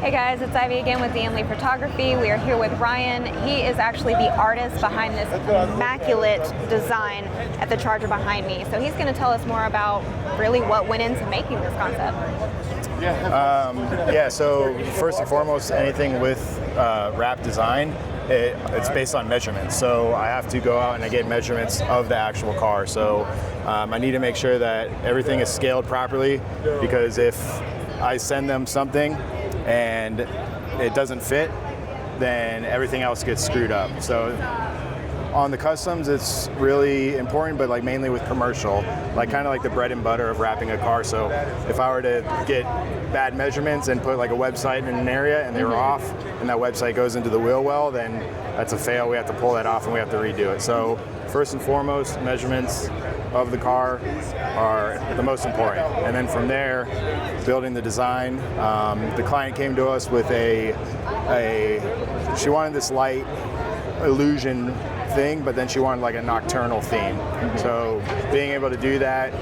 Hey guys, it's Ivy again with D&Lee Photography. We are here with Ryan. He is actually the artist behind this immaculate design at the Charger behind me. So he's going to tell us more about really what went into making this concept. So first and foremost, anything with wrap design, it's based on measurements. So I have to go out and I get measurements of the actual car. So I need to make sure that everything is scaled properly, because if I send them something and it doesn't fit, then everything else gets screwed up. So on the customs, it's really important, but like mainly with commercial, like kind of like the bread and butter of wrapping a car. So if I were to get bad measurements and put like a website in an area and they were off, and that website goes into the wheel well, then that's a fail. We have to pull that off and we have to redo it. So first and foremost, measurements of the car are the most important. And then from there, building the design. The client came to us with she wanted this light illusion thing, but then she wanted like a nocturnal theme. So being able to do that,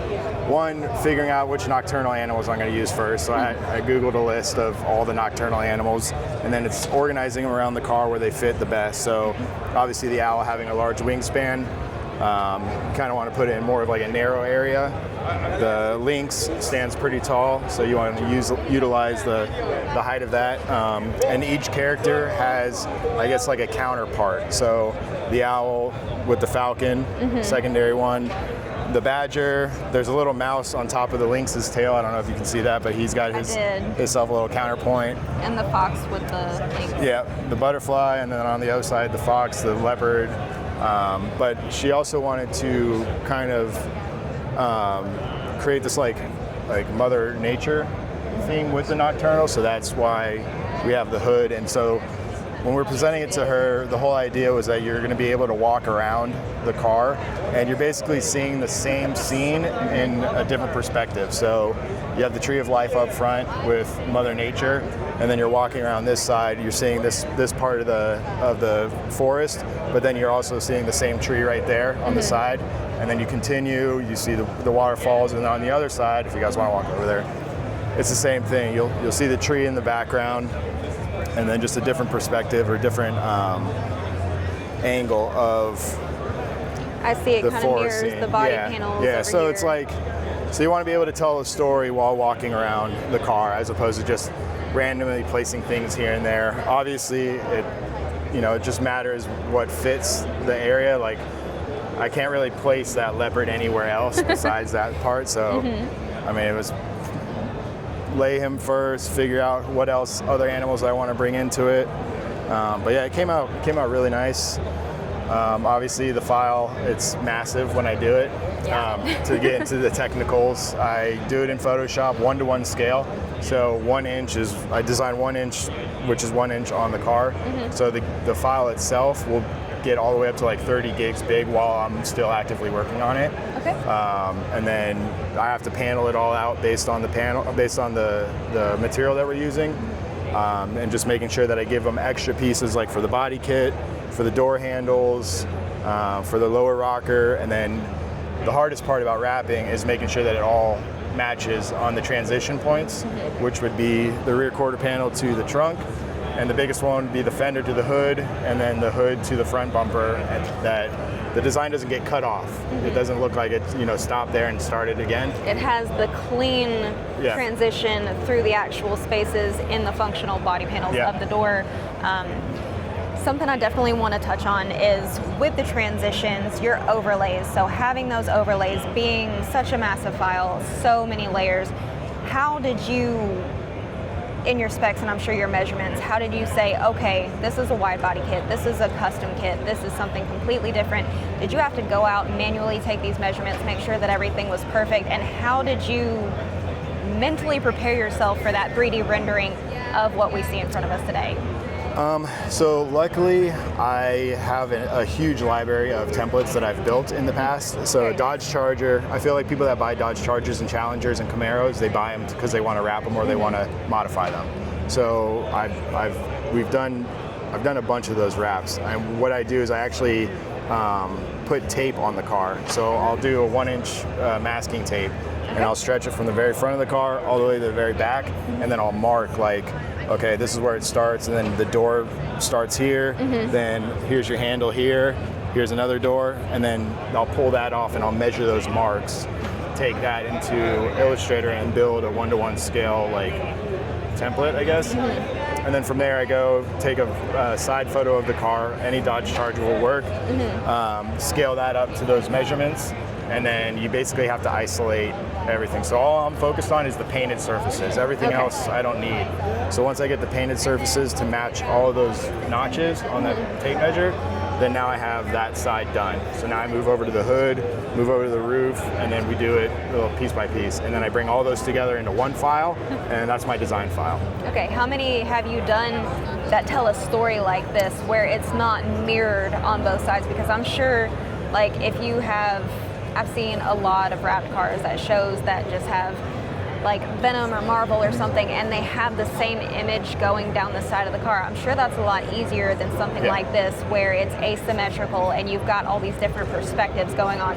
one, figuring out which nocturnal animals I'm going to use first. So I Googled a list of all the nocturnal animals, and then it's organizing them around the car where they fit the best. So obviously the owl having a large wingspan, kind of want to put it in more of like a narrow area. The lynx stands pretty tall, so you want to utilize the height of that. And each character has, I guess, like a counterpart. So the owl with the falcon, secondary one. The badger, there's a little mouse on top of the lynx's tail. I don't know if you can see that, but he's got himself a little counterpoint. And the fox with the lynx. Yeah, the butterfly, and then on the other side, the fox, the leopard. But she also wanted to kind of create this like Mother Nature theme with the nocturnal, so that's why we have the hood. And so when we're presenting it to her, the whole idea was that you're going to be able to walk around the car and you're basically seeing the same scene in a different perspective. So you have the tree of life up front with Mother Nature, and then you're walking around this side, you're seeing this part of the forest, but then you're also seeing the same tree right there on the side. And then you continue, you see the waterfalls, and then on the other side, if you guys want to walk over there, it's the same thing. You'll see the tree in the background, and then just a different perspective or different angle of I see it the kind of forest mirrors scene. the body panels. Yeah, over so here. it's like, so you want to be able to tell a story while walking around the car, as opposed to just randomly placing things here and there. Obviously, it just matters what fits the area. Like, I can't really place that leopard anywhere else besides that part. So, I mean, it was lay him first, figure out what else, other animals I want to bring into it. But yeah, it came out really nice. Obviously the file, it's massive when I do it. To get into the technicals, I do it in Photoshop 1:1 scale. So 1 inch is, I design 1 inch, which is 1 inch on the car. So the file itself will get all the way up to like 30 gigs big while I'm still actively working on it. Okay. And then I have to panel it all out based on the material that we're using, and just making sure that I give them extra pieces, like for the body kit, for the door handles, for the lower rocker, and then the hardest part about wrapping is making sure that it all matches on the transition points, which would be the rear quarter panel to the trunk, and the biggest one would be the fender to the hood, and then the hood to the front bumper, and that the design doesn't get cut off. It doesn't look like it, stopped there and started again. It has the clean transition through the actual spaces in the functional body panels of the door. Something I definitely want to touch on is with the transitions, your overlays. So having those overlays being such a massive file, so many layers, how did you, in your specs and I'm sure your measurements, how did you say, okay, this is a wide body kit, this is a custom kit, this is something completely different? Did you have to go out and manually take these measurements, make sure that everything was perfect? And how did you mentally prepare yourself for that 3D rendering of what we see in front of us today? So luckily, I have a huge library of templates that I've built in the past. So Dodge Charger, I feel like people that buy Dodge Chargers and Challengers and Camaros, they buy them because they want to wrap them or they want to modify them. So I've done a bunch of those wraps. And what I do is I actually put tape on the car. So I'll do a 1-inch masking tape, and I'll stretch it from the very front of the car all the way to the very back, and then I'll mark like, okay, this is where it starts, and then the door starts here, then here's your handle here, here's another door, and then I'll pull that off and I'll measure those marks, take that into Illustrator and build a 1-to-1 scale like template, I guess. And then from there I go take a side photo of the car, any Dodge Charger will work, scale that up to those measurements, and then you basically have to isolate everything. So all I'm focused on is the painted surfaces. Everything else I don't need. So once I get the painted surfaces to match all of those notches on the tape measure, then now I have that side done. So now I move over to the hood, move over to the roof, and then we do it a little piece by piece. And then I bring all those together into one file, and that's my design file. Okay, how many have you done that tell a story like this where it's not mirrored on both sides? Because I'm sure, like, if you have, I've seen a lot of wrapped cars that shows that just have like Venom or Marvel or something, and they have the same image going down the side of the car. I'm sure that's a lot easier than something like this where it's asymmetrical and you've got all these different perspectives going on.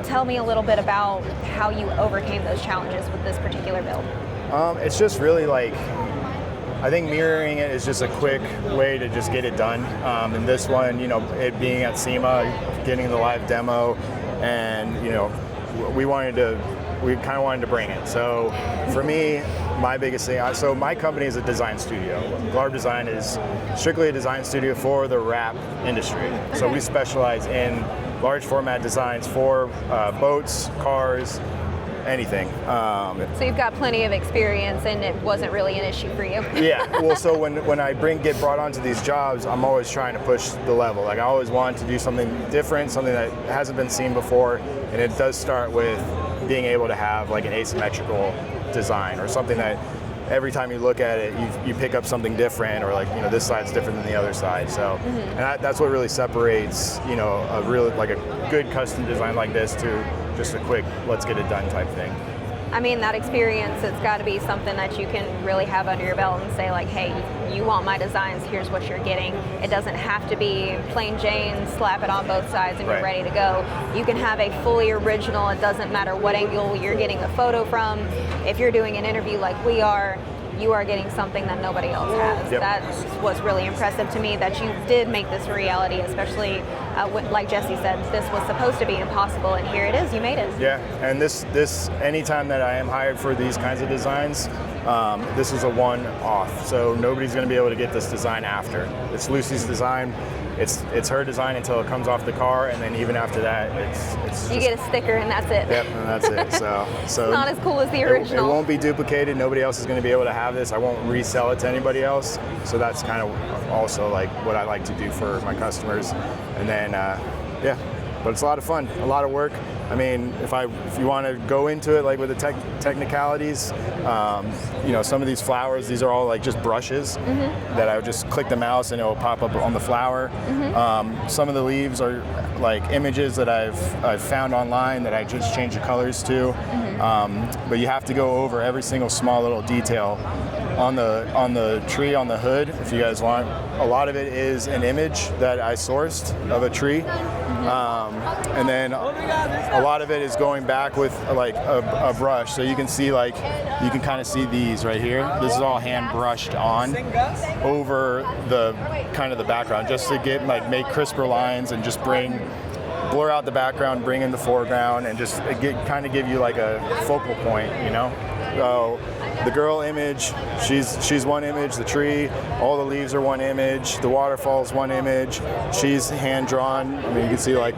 Tell me a little bit about how you overcame those challenges with this particular build. It's just really like, I think mirroring it is just a quick way to just get it done. And this one, you know, it being at Sema, getting the live demo, and you know, we kind of wanted to bring it. So for me, my biggest thing, so my company is a design studio. Glarb Design is strictly a design studio for the wrap industry. So we specialize in large format designs for boats, cars, anything. So you've got plenty of experience, and it wasn't really an issue for you. Yeah, well, so when I get brought onto these jobs, I'm always trying to push the level. Like I always want to do something different, something that hasn't been seen before, and it does start with being able to have like an asymmetrical design, or something that every time you look at it, you pick up something different, or like, you know, this side's different than the other side. So, and that's what really separates, you know, a real, like a good custom design like this to just a quick, let's get it done type thing. I mean, that experience, it's got to be something that you can really have under your belt and say like, hey, you want my designs, here's what you're getting. It doesn't have to be plain Jane, slap it on both sides and you're ready to go. You can have a fully original, it doesn't matter what angle you're getting the photo from. If you're doing an interview like we are, you are getting something that nobody else has. That was really impressive to me, that you did make this a reality, especially like Jesse said, this was supposed to be impossible, and here it is, you made it. Yeah, and this anytime that I am hired for these kinds of designs, this is a one-off, so nobody's going to be able to get this design after. It's Lucy's design. It's her design until it comes off the car, and then even after that, it's you get a sticker and that's it. Yep, and that's it. So it's not as cool as the original. It won't be duplicated. Nobody else is going to be able to have this. I won't resell it to anybody else. So that's kind of also like what I like to do for my customers. And then yeah, but it's a lot of fun, a lot of work. I mean, if you want to go into it like with the technicalities, you know, some of these flowers, these are all like just brushes that I would just click the mouse and it will pop up on the flower. Some of the leaves are like images that I've found online that I just change the colors to. But you have to go over every single small little detail on the tree, on the hood, if you guys want. A lot of it is an image that I sourced of a tree. And then a lot of it is going back with like a brush. So you can see, like, you can kind of see these right here. This is all hand brushed on over the kind of the background, just to get like make crisper lines and just blur out the background, bring in the foreground, and just kind of give you like a focal point, you know? So the girl image, she's one image. The tree, all the leaves are one image. The waterfall's one image. She's hand drawn. I mean, you can see like,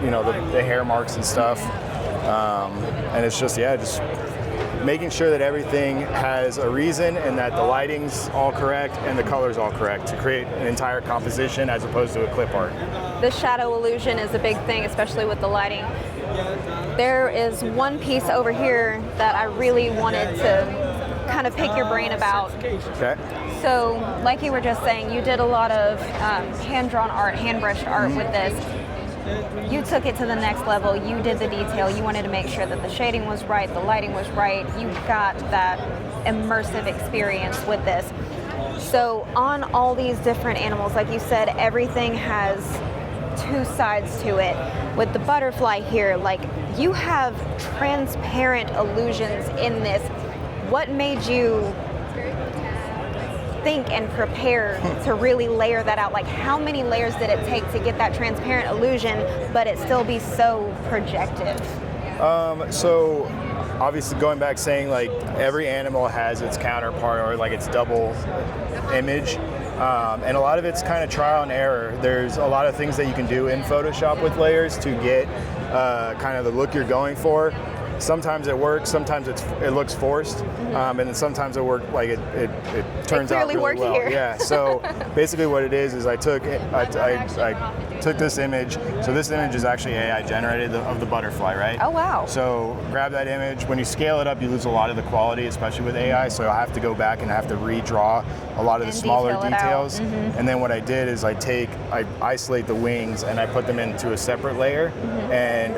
you know, the hair marks and stuff. And it's just, yeah, just making sure that everything has a reason and that the lighting's all correct and the color's all correct to create an entire composition as opposed to a clip art. The shadow illusion is a big thing, especially with the lighting. There is one piece over here that I really wanted to kind of pick your brain about. Okay. So, like you were just saying, you did a lot of hand-drawn art, hand-brushed art with this. You took it to the next level. You did the detail. You wanted to make sure that the shading was right, the lighting was right. You got that immersive experience with this. So on all these different animals, like you said, everything has two sides to it. With the butterfly here, like, you have transparent illusions in this. What made you think and prepare to really layer that out? Like, how many layers did it take to get that transparent illusion, but it still be so projective? So obviously going back saying like every animal has its counterpart or like its double image. And a lot of it's kind of trial and error. There's a lot of things that you can do in Photoshop with layers to get kind of the look you're going for. Sometimes it works, sometimes it looks forced, and then sometimes it works like it turns out really well. Here. Yeah. So basically, what it is I took this image. So this image is actually AI generated of the butterfly, right? Oh wow. So grab that image. When you scale it up, you lose a lot of the quality, especially with AI. So I have to go back and I have to redraw a lot of the smaller details. And then what I did is I isolate the wings and I put them into a separate layer, and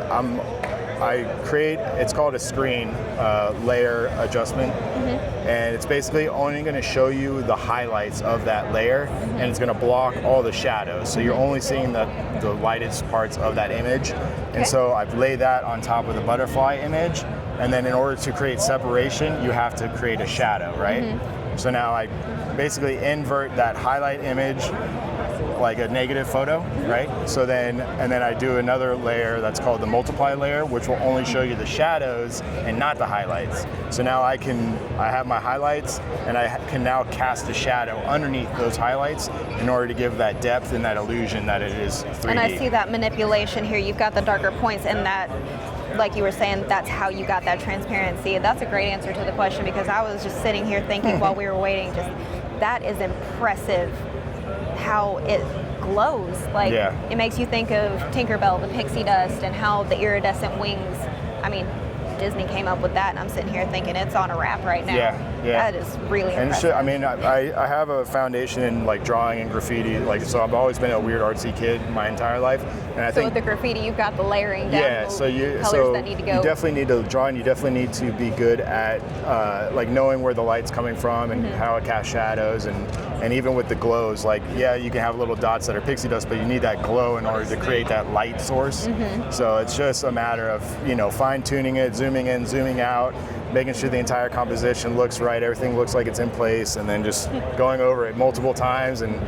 I create, it's called a screen layer adjustment, and it's basically only going to show you the highlights of that layer, and it's going to block all the shadows. So you're only seeing the lightest parts of that image. And so I've laid that on top of the butterfly image, and then in order to create separation, you have to create a shadow, right? So now I basically invert that highlight image like a negative photo, right? So then I do another layer that's called the multiply layer, which will only show you the shadows and not the highlights. So now I have my highlights, and I can now cast a shadow underneath those highlights in order to give that depth and that illusion that it is 3D. And I see that manipulation here. You've got the darker points, and that, like you were saying, that's how you got that transparency. That's a great answer to the question, because I was just sitting here thinking while we were waiting, just that is impressive how it glows. Like, it makes you think of Tinkerbell, the pixie dust, and how the iridescent wings, I mean, Disney came up with that, and I'm sitting here thinking it's on a wrap right now. That is really impressive. I mean, I have a foundation in like drawing and graffiti, like, so I've always been a weird artsy kid my entire life. And I think with the graffiti, you've got the layering down. Yeah, so colors that need to go. You definitely need to draw, and you definitely need to be good at like knowing where the light's coming from and how it casts shadows, and even with the glows, like, yeah, you can have little dots that are pixie dust, but you need that glow in order to create that light source. So it's just a matter of, fine tuning it, zooming in, zooming out, making sure the entire composition looks right, everything looks like it's in place, and then just going over it multiple times and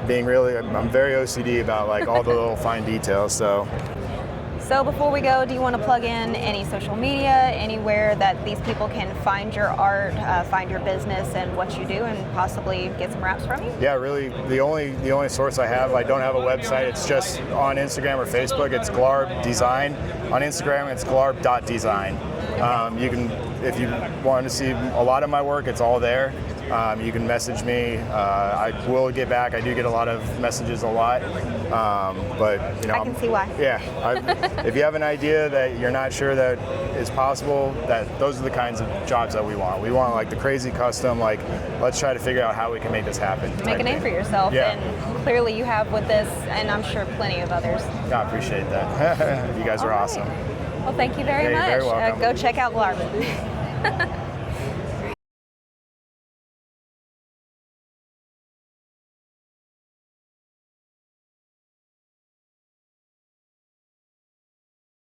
being I'm very OCD about like all the little fine details. So before we go, do you want to plug in any social media, anywhere that these people can find your art, find your business and what you do, and possibly get some raps from you? Yeah, really, the only source I don't have a website. It's just on Instagram or Facebook. It's Glarb Design. On Instagram, it's glarb.design. You can, if you want to see a lot of my work, it's all there. You can message me. I will get back. I do get a lot of messages a lot. But I can see why. Yeah. If you have an idea that you're not sure that is possible, those are the kinds of jobs that we want. We want like the crazy custom, like, let's try to figure out how we can make this happen. Make a name for yourself. Yeah. And clearly you have with this, and I'm sure plenty of others. I appreciate that. You guys are awesome. Well, thank you very much. You're very welcome. Go check out Glarb.